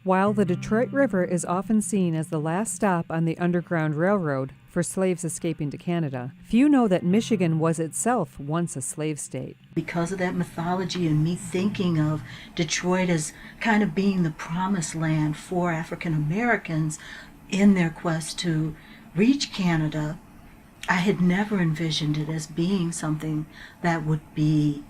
While the Detroit River is often seen as the last stop on the Underground Railroad for slaves escaping to Canada, few know that Michigan was itself once a slave state. Because of that mythology and me thinking of Detroit as kind of being the promised land for African Americans in their quest to reach Canada, I had never envisioned it as being something that would be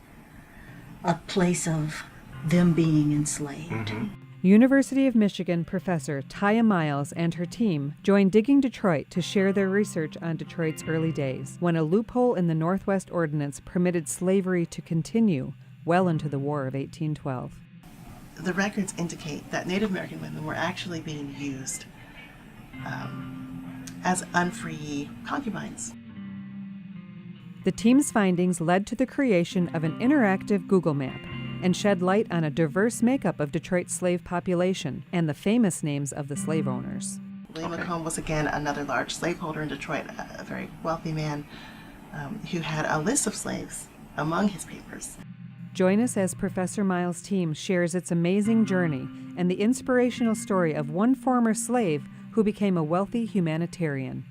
a place of them being enslaved. Mm-hmm. University of Michigan professor Tiya Miles and her team joined Digging Detroit to share their research on Detroit's early days, when a loophole in the Northwest Ordinance permitted slavery to continue well into the War of 1812. The records indicate that Native American women were actually being used as unfree concubines. The team's findings led to the creation of an interactive Google map and shed light on a diverse makeup of Detroit's slave population and the famous names of the slave owners. William McComb was again another large slaveholder in Detroit, a very wealthy man who had a list of slaves among his papers. Join us as Professor Miles' team shares its amazing journey and the inspirational story of one former slave who became a wealthy humanitarian.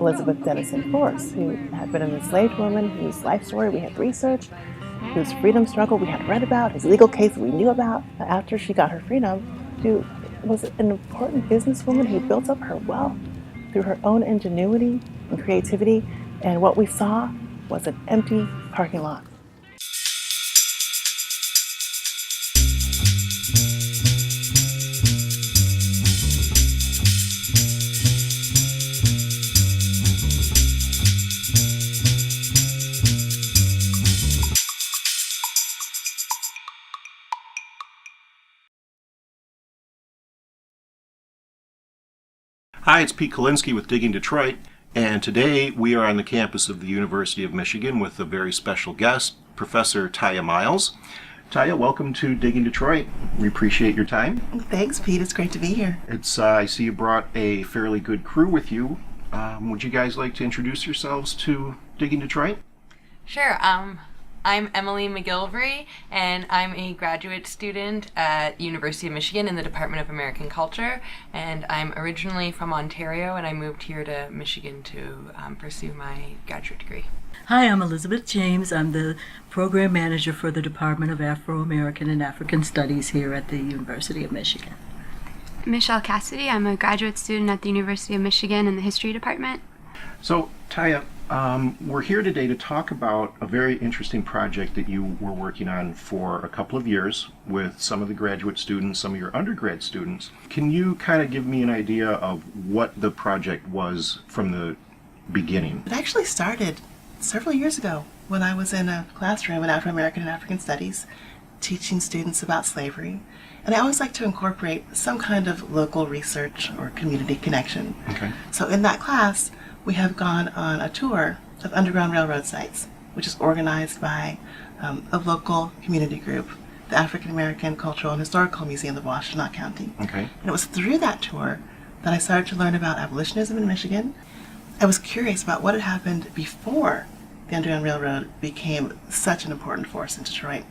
Elizabeth Dennison Forth, who had been an enslaved woman whose life story we had researched, whose freedom struggle we had read about, his legal case we knew about. After she got her freedom, who was an important businesswoman who built up her wealth through her own ingenuity and creativity, and what we saw was an empty parking lot. Hi, it's Pete Kalinski with Digging Detroit, and today we are on the campus of the University of Michigan with a very special guest, Professor Tiya Miles. Tiya, welcome to Digging Detroit. We appreciate your time. Thanks, Pete. It's great to be here. I see you brought a fairly good crew with you. Would you guys like to introduce yourselves to Digging Detroit? Sure. I'm Emily Macgillivray, and I'm a graduate student at University of Michigan in the Department of American Culture, and I'm originally from Ontario, and I moved here to Michigan to pursue my graduate degree. Hi, I'm Elizabeth James. I'm the program manager for the Department of Afro-American and African Studies here at the University of Michigan. Michelle Cassidy. I'm a graduate student at the University of Michigan in the History Department. So, Tiya, we're here today to talk about a very interesting project that you were working on for a couple of years with some of the graduate students, some of your undergrad students. Can you kind of give me an idea of what the project was from the beginning? It actually started several years ago when I was in a classroom in Afro-American and African Studies teaching students about slavery. And I always like to incorporate some kind of local research or community connection. Okay. So in that class, we have gone on a tour of Underground Railroad sites, which is organized by a local community group, the African American Cultural and Historical Museum of Washtenaw County. Okay. And it was through that tour that I started to learn about abolitionism in Michigan. I was curious about what had happened before the Underground Railroad became such an important force in Detroit.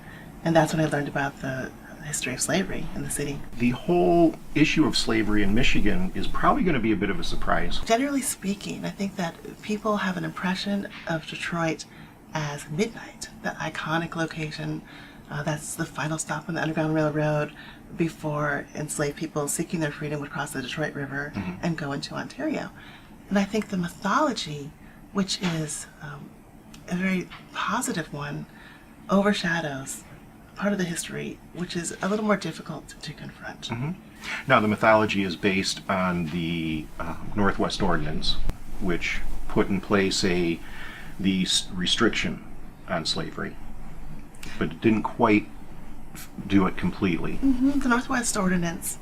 And that's when I learned about the history of slavery in the city. The whole issue of slavery in Michigan is probably going to be a bit of a surprise. Generally speaking, I think that people have an impression of Detroit as midnight, that iconic location that's the final stop on the Underground Railroad before enslaved people seeking their freedom would cross the Detroit River and go into Ontario. And I think the mythology, which is a very positive one, overshadows part of the history, which is a little more difficult to confront. Mm-hmm. Now, the mythology is based on the Northwest Ordinance, which put in place the restriction on slavery, but it didn't quite do it completely. Mm-hmm. The Northwest Ordinance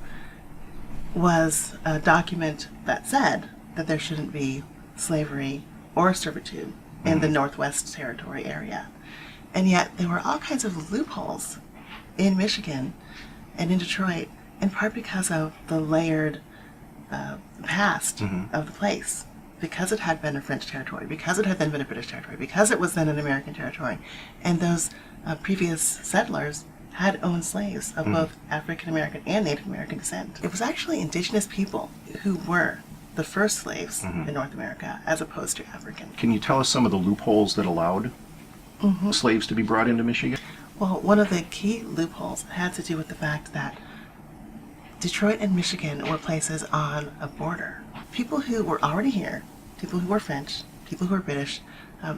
was a document that said that there shouldn't be slavery or servitude in the Northwest Territory area. And yet there were all kinds of loopholes in Michigan and in Detroit, in part because of the layered past of the place. Because it had been a French territory, because it had then been a British territory, because it was then an American territory. And those previous settlers had owned slaves of both African American and Native American descent. It was actually indigenous people who were the first slaves in North America, as opposed to African. Can you tell us some of the loopholes that allowed slaves to be brought into Michigan? Well, one of the key loopholes had to do with the fact that Detroit and Michigan were places on a border. People who were already here, people who were French, people who were British,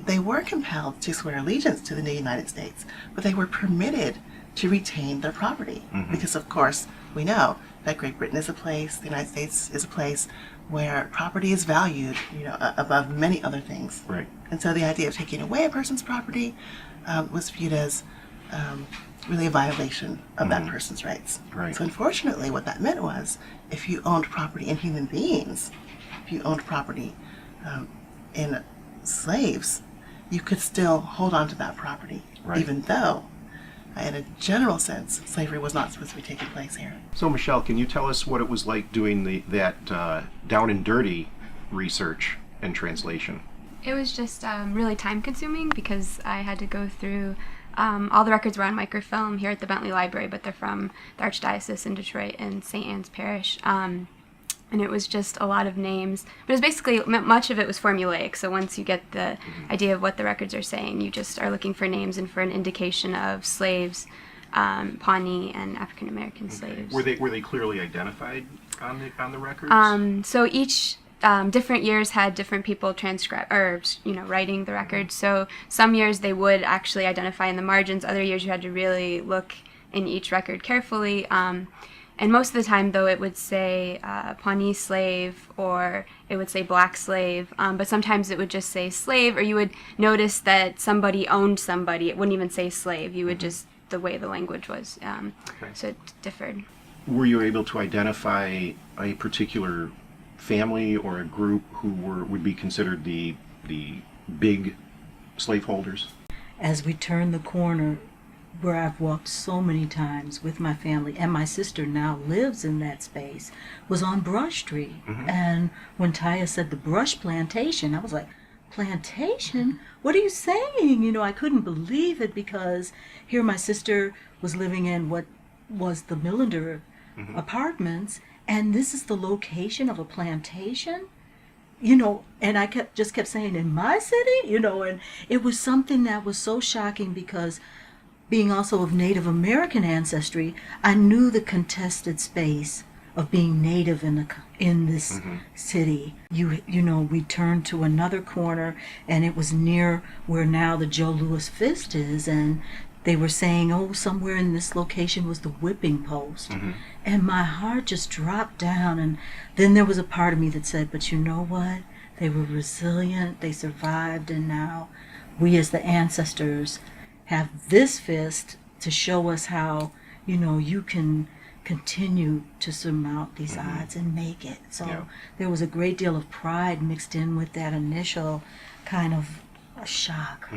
they were compelled to swear allegiance to the new United States, but they were permitted to retain their property. Because, of course, we know that Great Britain is a place, the United States is a place where property is valued, above many other things. Right. And so the idea of taking away a person's property was viewed as really a violation of that person's rights. Right. So unfortunately, what that meant was, if you owned property in human beings, if you owned property in slaves, you could still hold on to that property, even though, in a general sense, slavery was not supposed to be taking place here. So, Michelle, can you tell us what it was like doing that down and dirty research and translation? It was just really time-consuming because I had to go through all the records were on microfilm here at the Bentley Library, but they're from the Archdiocese in Detroit and St. Anne's Parish. And it was just a lot of names. But it was basically, much of it was formulaic. So once you get the idea of what the records are saying, you just are looking for names and for an indication of slaves, Pawnee, and African American slaves. Were they clearly identified on the records? So each different years had different people writing the records. So some years they would actually identify in the margins. Other years you had to really look in each record carefully. And most of the time, though, it would say Pawnee slave or it would say black slave. But sometimes it would just say slave, or you would notice that somebody owned somebody. It wouldn't even say slave. You would just, the way the language was. So it differed. Were you able to identify a particular family or a group who would be considered the big slaveholders? As we turn the corner, where I've walked so many times with my family, and my sister now lives in that space, was on Brush Street. And when Tiya said the Brush Plantation, I was like, plantation? What are you saying? I couldn't believe it, because here my sister was living in what was the Millender apartments, and this is the location of a plantation? And I kept saying, in my city? And it was something that was so shocking, because being also of Native American ancestry, I knew the contested space of being Native in this city. We turned to another corner, and it was near where now the Joe Louis Fist is, and they were saying, somewhere in this location was the whipping post. And my heart just dropped down, and then there was a part of me that said, but you know what? They were resilient, they survived, and now we as the ancestors have this fist to show us how, you can continue to surmount these odds and make it. So there was a great deal of pride mixed in with that initial kind of a shock.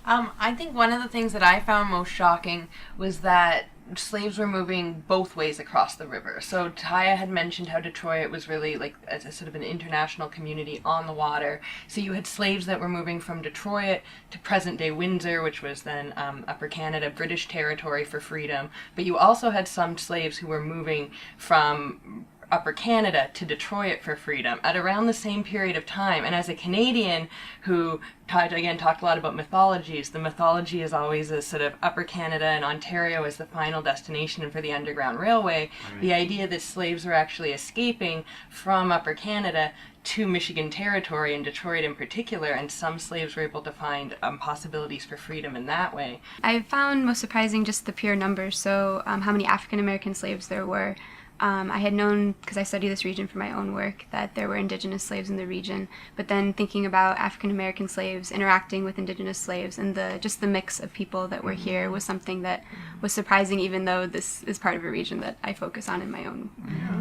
I think one of the things that I found most shocking was that slaves were moving both ways across the river. So Tiya had mentioned how Detroit was really like as a sort of an international community on the water. So you had slaves that were moving from Detroit to present-day Windsor, which was then Upper Canada, British territory for freedom. But you also had some slaves who were moving from Upper Canada to Detroit for freedom at around the same period of time. And as a Canadian who talked a lot about mythologies, the mythology is always a sort of Upper Canada and Ontario as the final destination for the Underground Railway. The idea that slaves were actually escaping from Upper Canada to Michigan territory and Detroit in particular, and some slaves were able to find possibilities for freedom in that way. I found most surprising just the pure numbers, so how many African American slaves there were. I had known, because I study this region for my own work, that there were indigenous slaves in the region, but then thinking about African American slaves interacting with indigenous slaves and just the mix of people that were here was something that was surprising, even though this is part of a region that I focus on in my own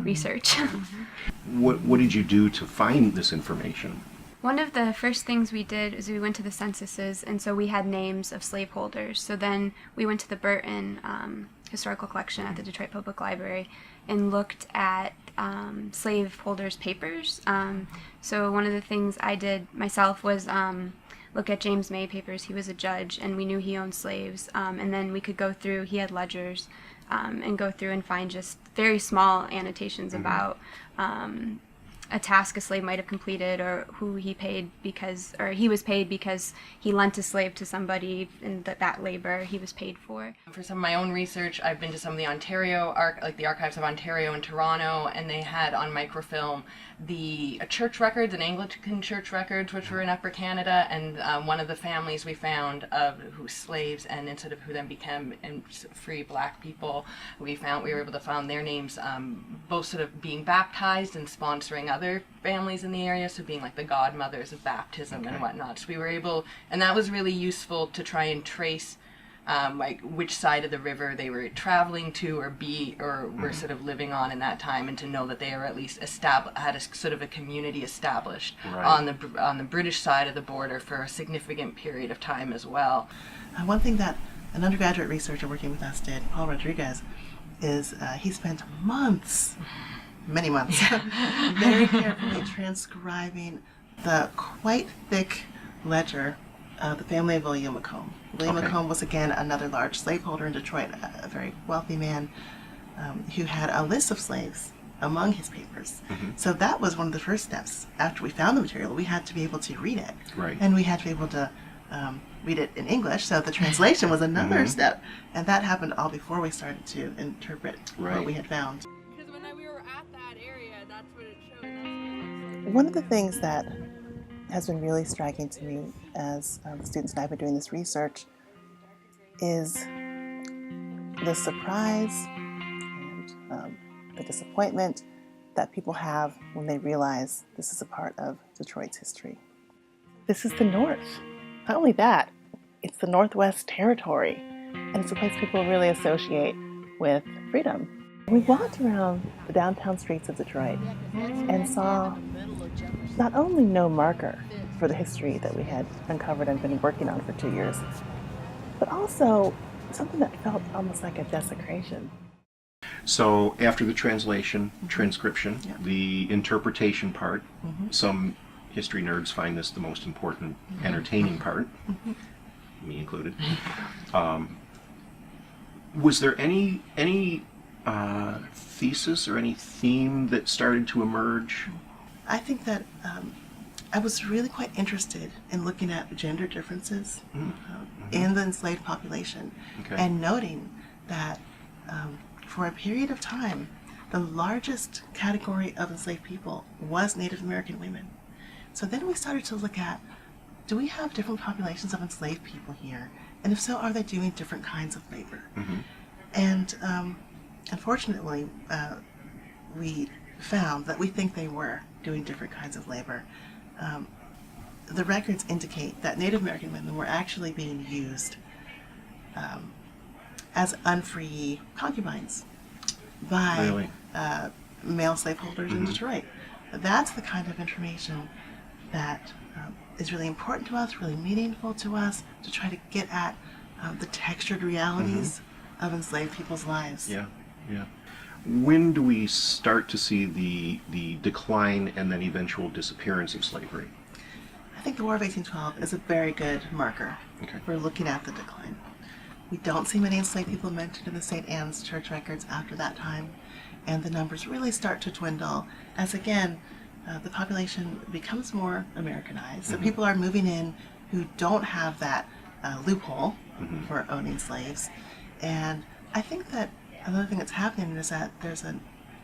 research. What did you do to find this information? One of the first things we did is we went to the censuses, and so we had names of slaveholders. So then we went to the Burton Historical Collection at the Detroit Public Library and looked at slaveholders' papers. So one of the things I did myself was look at James May papers. He was a judge, and we knew he owned slaves. And then we could go through, he had ledgers, and go through and find just very small annotations about a task a slave might have completed, or who he paid because, or he was paid because he lent a slave to somebody, and that labor he was paid for. For some of my own research, I've been to some of the Ontario, like the archives of Ontario and Toronto, and they had on microfilm the church records and Anglican church records, which were in Upper Canada, and one of the families we found of who slaves and instead of who then became free black people, we were able to find their names, both sort of being baptized and sponsoring other families in the area, so being like the godmothers of baptism and whatnot. So we were able, and that was really useful to try and trace like which side of the river they were traveling to or were sort of living on in that time, and to know that they were at least had a sort of a community established on the British side of the border for a significant period of time as well. One thing that an undergraduate researcher working with us did, Paul Rodriguez, is he spent months, many months, very carefully transcribing the quite thick ledger of the family of William Macomb. William Macomb was, again, another large slaveholder in Detroit, a very wealthy man who had a list of slaves among his papers. So that was one of the first steps. After we found the material, we had to be able to read it. And we had to be able to read it in English, so the translation was another step. And that happened all before we started to interpret what we had found. Because when we were at that area, that's what it showed. One of the things that has been really striking to me as the students and I have been doing this research is the surprise and the disappointment that people have when they realize this is a part of Detroit's history. This is the North. Not only that, it's the Northwest Territory, and it's a place people really associate with freedom. We walked around the downtown streets of Detroit and saw not only no marker for the history that we had uncovered and been working on for 2 years, but also something that felt almost like a desecration. So after the translation, transcription, the interpretation part, some history nerds find this the most important, entertaining part, me included. Was there any thesis or any theme that started to emerge? I think that I was really quite interested in looking at gender differences in the enslaved population, and noting that for a period of time, the largest category of enslaved people was Native American women. So then we started to look at, do we have different populations of enslaved people here? And if so, are they doing different kinds of labor? And unfortunately, we found that we think they were doing different kinds of labor. The records indicate that Native American women were actually being used as unfree concubines by male slaveholders in Detroit. That's the kind of information that is really important to us, really meaningful to us, to try to get at the textured realities of enslaved people's lives. When do we start to see the decline and then eventual disappearance of slavery? I think the War of 1812 is a very good marker for looking at the decline. We don't see many enslaved people mentioned in the St. Anne's church records after that time, and the numbers really start to dwindle as, again, the population becomes more Americanized. So people are moving in who don't have that loophole for owning slaves. And I think that another thing that's happening is that there's an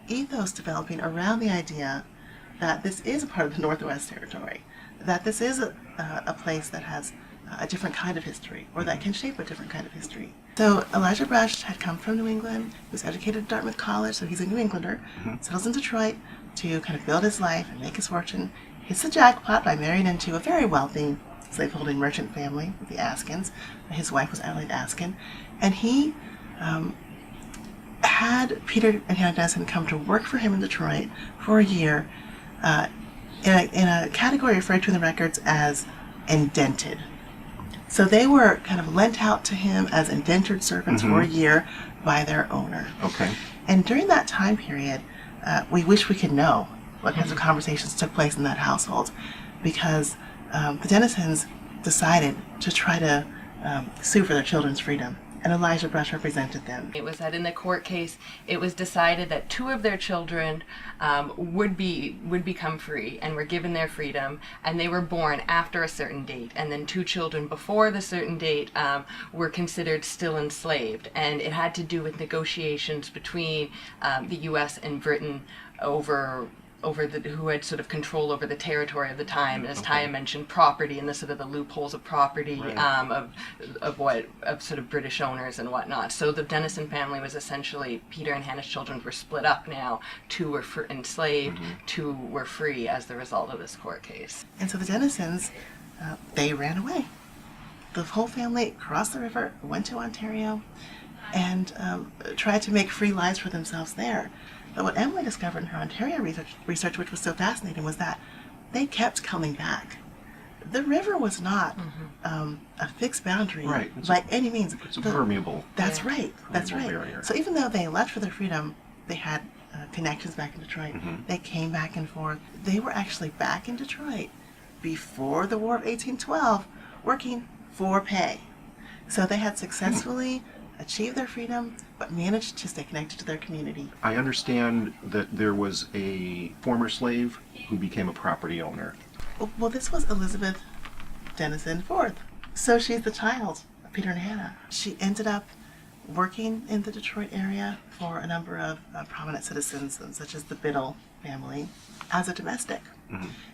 ethos developing around the idea that this is a part of the Northwest Territory, that this is a place that has a different kind of history, or that can shape a different kind of history. So Elijah Brush had come from New England. He was educated at Dartmouth College, so he's a New Englander, settles in Detroit to kind of build his life and make his fortune. Hits the jackpot by marrying into a very wealthy slaveholding merchant family, the Askins. His wife was Adelaide Askin, and he had Peter and Hannah Dennison come to work for him in Detroit for a year in a category referred to in the records as indented. So they were kind of lent out to him as indentured servants for a year by their owner. And during that time period, we wish we could know what kinds of conversations took place in that household, because the Dennisons decided to try to sue for their children's freedom. And Elijah Brush represented them. It was that in the court case, it was decided that 2 of their children would become free and were given their freedom, and they were born after a certain date. And then 2 children before the certain date were considered still enslaved. And it had to do with negotiations between the U.S. and Britain over who had sort of control over the territory of the time, and as Tiya mentioned, property and the sort of the loopholes of property, right. of sort of British owners and whatnot. So the Dennison family was essentially, Peter and Hannah's children were split up now. 2 were enslaved, 2 were free as the result of this court case. And so the Dennisons, they ran away. The whole family crossed the river, went to Ontario, and tried to make free lives for themselves there. But what Emily discovered in her Ontario research, which was so fascinating, was that they kept coming back. The river was not a fixed boundary by any means. It's a permeable. That's right. That's right. Barrier. So even though they left for their freedom, they had connections back in Detroit. They came back and forth. They were actually back in Detroit before the War of 1812, working for pay. So they had successfully achieved their freedom, but managed to stay connected to their community. I understand that there was a former slave who became a property owner. Well, this was Elizabeth Dennison Forth. So she's the child of Peter and Hannah. She ended up working in the Detroit area for a number of prominent citizens, such as the Biddle family, as a domestic.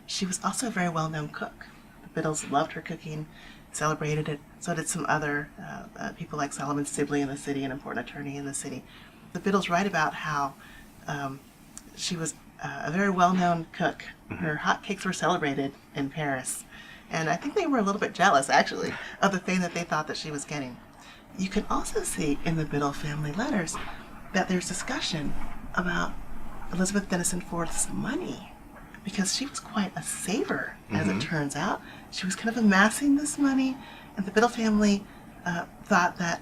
She was also a very well-known cook. The Biddles loved her cooking, celebrated it. So did some other people like Solomon Sibley in the city, an important attorney in the city. The Biddles write about how she was a very well-known cook. Her hotcakes were celebrated in Paris. And I think they were a little bit jealous, actually, of the fame that they thought that she was getting. You can also see in the Biddle family letters that there's discussion about Elizabeth Dennison Forth's money, because she was quite a saver, as it turns out. She was kind of amassing this money, and the Biddle family thought that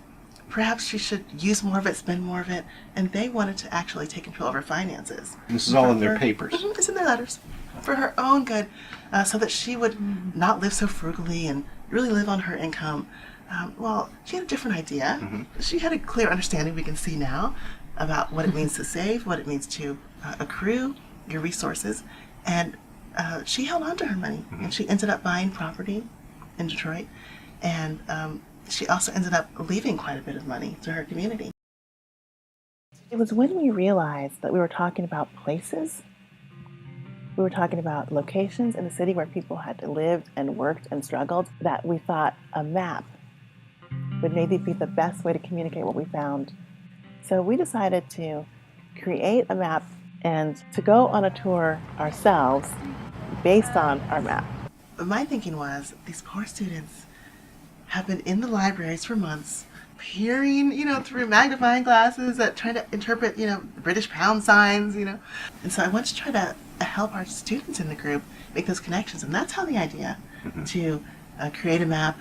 perhaps she should use more of it, spend more of it, and they wanted to actually take control of her finances. And this is all in their papers. It's in their letters. For her own good, so that she would not live so frugally and really live on her income. Well, she had a different idea. She had a clear understanding, we can see now, about what it means to save, what it means to accrue your resources. And she held on to her money, and she ended up buying property in Detroit. And she also ended up leaving quite a bit of money to her community. It was when we realized that we were talking about places. We were talking about locations in the city where people had lived and worked and struggled, that we thought a map would maybe be the best way to communicate what we found. So we decided to create a map and to go on a tour ourselves based on our map. My thinking was, these poor students have been in the libraries for months, peering, through magnifying glasses at trying to interpret, British pound signs, And so I wanted to try to help our students in the group make those connections. And that's how the idea to create a map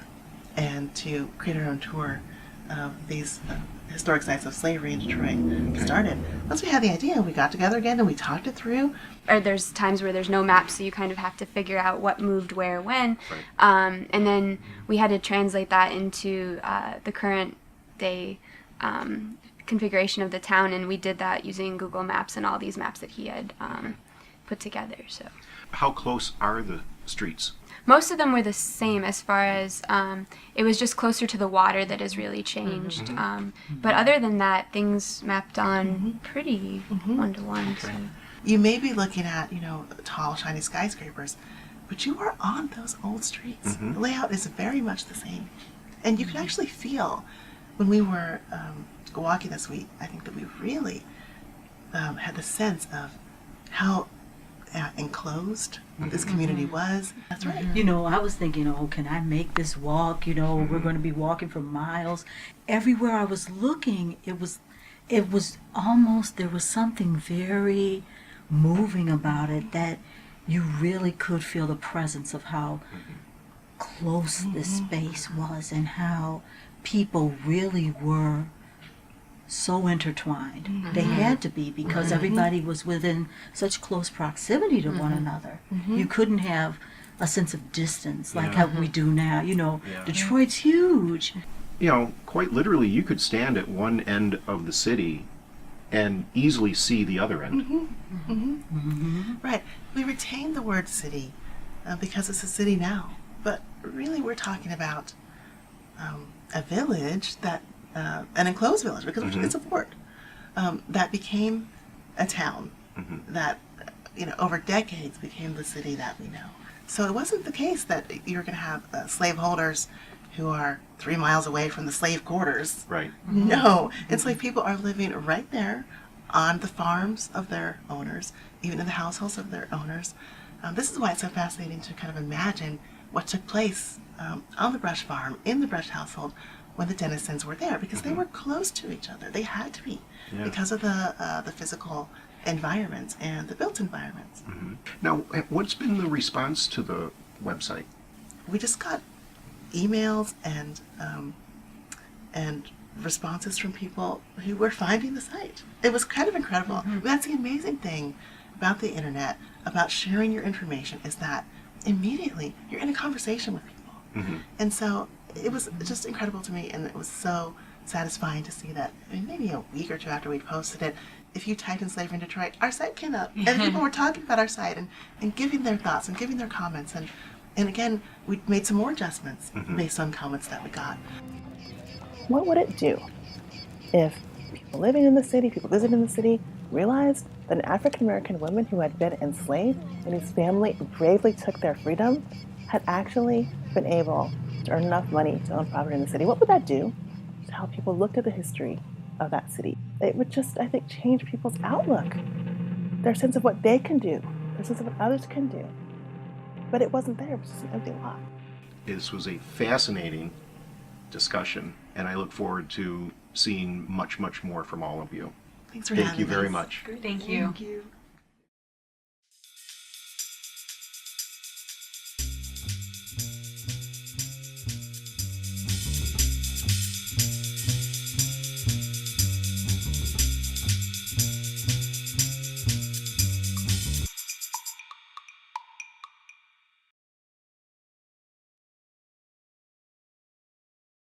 and to create our own tour of these historic sites of slavery in Detroit started. Once we had the idea, we got together again and we talked it through. Or there's times where there's no map, so you kind of have to figure out what moved where when. And then we had to translate that into the current day configuration of the town, and we did that using Google Maps and all these maps that he had put together. So, how close are the streets? Most of them were the same, as far as it was just closer to the water that has really changed. But other than that, things mapped on pretty one-to-one. So. You may be looking at, tall, shiny skyscrapers, but you are on those old streets. The layout is very much the same. And you can actually feel, when we were walking this week, I think that we really had the sense of how enclosed this community was. That's right. I was thinking, can I make this walk? We're going to be walking for miles. Everywhere I was looking, it was almost, there was something very moving about it, that you really could feel the presence of how close this space was and how people really were so intertwined. They had to be, because everybody was within such close proximity to one another. You couldn't have a sense of distance, like Yeah. how we do now. You know, Yeah. Detroit's huge. You know, quite literally, you could stand at one end of the city and easily see the other end. Right. We retain the word city because it's a city now. But really, we're talking about a village that, an enclosed village, because it's a fort, that became a town that, over decades became the city that we know. So it wasn't the case that you're going to have slaveholders who are 3 miles away from the slave quarters. Right. No, enslaved people are living right there on the farms of their owners, even in the households of their owners. This is why it's so fascinating to kind of imagine what took place on the Brush farm, in the Brush household, when the Dennisons were there, because they were close to each other. They had to be, because of the physical environments and the built environments. Now, what's been the response to the website? We just got emails and responses from people who were finding the site. It was kind of incredible. That's the amazing thing about the internet, about sharing your information, is that immediately you're in a conversation with people. And so it was just incredible to me, and it was so satisfying to see that maybe a week or two after we posted it, if you typed in slavery in Detroit, our site came up, and people were talking about our site and giving their thoughts and giving their comments. And again, we made some more adjustments based on comments that we got. What would it do if people living in the city, people visiting the city, realized that an African-American woman who had been enslaved and whose family bravely took their freedom had actually been able to earn enough money to own property in the city? What would that do to how people looked at the history of that city? It would just, I think, change people's outlook, their sense of what they can do, their sense of what others can do. But it wasn't there. It was just an empty lot. This was a fascinating discussion, and I look forward to seeing much, much more from all of you. Thanks for having us. Thank you very much. Thank you. Thank you.